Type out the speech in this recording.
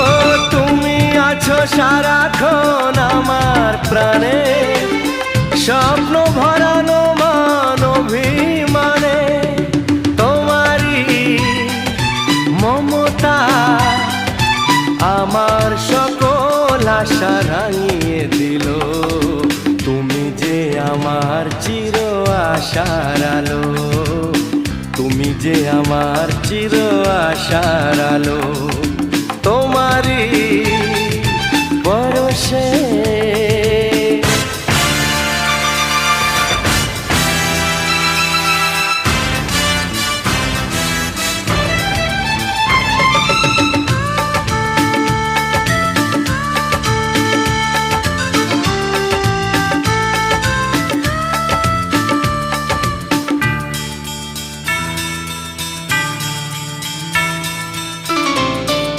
ও তুমি আছো সারাক্ষণ আমার প্রাণে, স্বপ্ন ভরানো মান অভিমানে। তোমারই মমতা আমার সকল আশা রাঙিয়ে দিল। তুমি যে আমার চির আশার আলো, তুমি যে আমার চির আশার আলো।